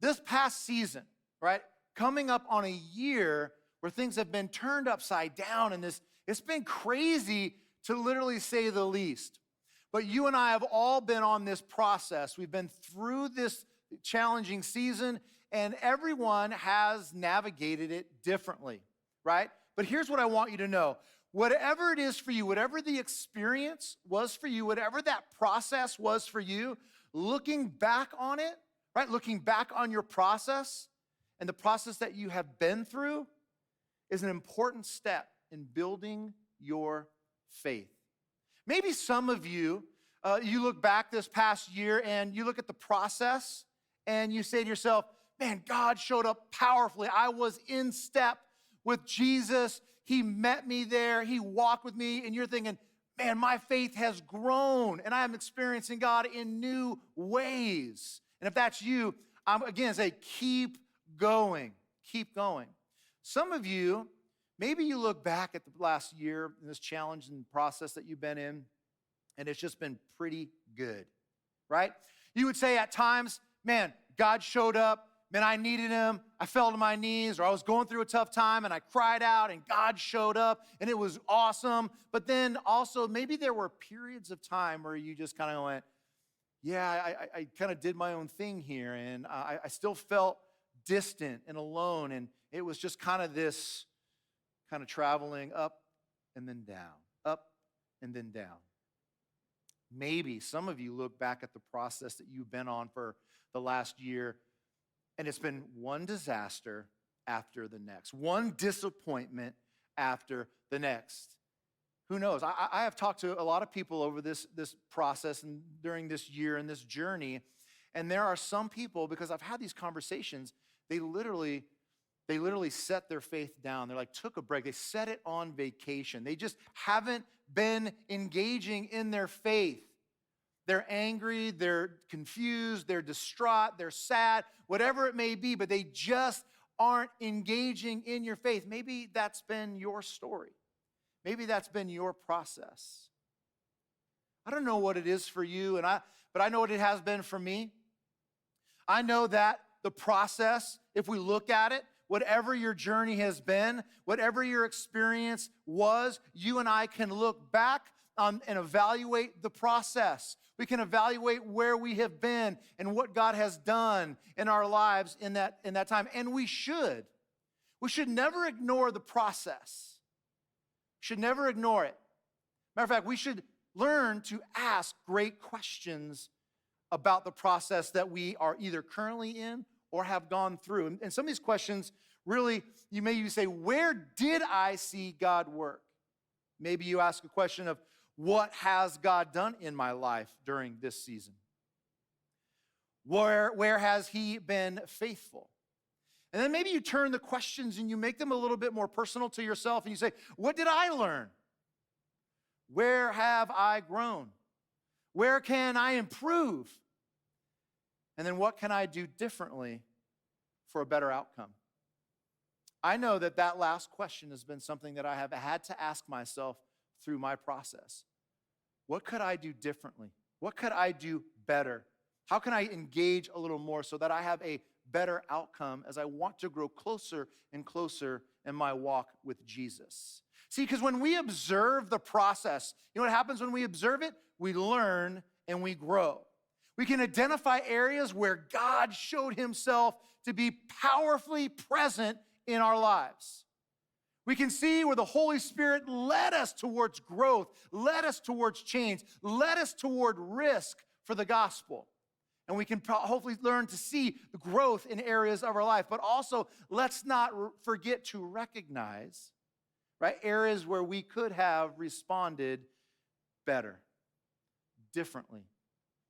this past season, right, coming up on a year where things have been turned upside down and it's been crazy to literally say the least. But you and I have all been on this process. We've been through this challenging season, and everyone has navigated it differently, right? But here's what I want you to know. Whatever it is for you, whatever the experience was for you, whatever that process was for you, looking back on it, right? Looking back on your process and the process that you have been through is an important step in building your faith. Maybe some of you, you look back this past year and you look at the process and you say to yourself, man, God showed up powerfully. I was in step with Jesus. He met me there. He walked with me. And you're thinking, man, my faith has grown and I'm experiencing God in new ways. And if that's you, I'm again say, keep going. Keep going. Some of you, maybe you look back at the last year in this challenge and process that you've been in, and it's just been pretty good, right? You would say at times, man, God showed up, man, I needed him, I fell to my knees, or I was going through a tough time and I cried out and God showed up and it was awesome. But then also maybe there were periods of time where you just kind of went, yeah, I kind of did my own thing here and I still felt distant and alone, and it was just kind of this kind of traveling up and then down, up and then down. Maybe some of you look back at the process that you've been on for the last year, and it's been one disaster after the next, one disappointment after the next. Who knows? I have talked to a lot of people over this process and during this year and this journey, and there are some people, because I've had these conversations, they literally set their faith down. They're like, took a break. They set it on vacation. They just haven't been engaging in their faith. They're angry, they're confused, they're distraught, they're sad, whatever it may be, but they just aren't engaging in your faith. Maybe that's been your story. Maybe that's been your process. I don't know what it is for you, but I know what it has been for me. I know that the process, if we look at it, whatever your journey has been, whatever your experience was, you and I can look back and evaluate the process. We can evaluate where we have been and what God has done in our lives in that time. And we should. We should never ignore the process. We should never ignore it. Matter of fact, we should learn to ask great questions about the process that we are either currently in or have gone through. And some of these questions, really, you may say, where did I see God work? Maybe you ask a question of, what has God done in my life during this season? Where has he been faithful? And then maybe you turn the questions and you make them a little bit more personal to yourself and you say, what did I learn? Where have I grown? Where can I improve? And then what can I do differently for a better outcome? I know that last question has been something that I have had to ask myself through my process. What could I do differently? What could I do better? How can I engage a little more so that I have a better outcome as I want to grow closer and closer in my walk with Jesus? See, because when we observe the process, you know what happens when we observe it? We learn and we grow. We can identify areas where God showed himself to be powerfully present in our lives. We can see where the Holy Spirit led us towards growth, led us towards change, led us toward risk for the gospel. And we can hopefully learn to see the growth in areas of our life. But also, let's not forget to recognize, right, areas where we could have responded better, differently.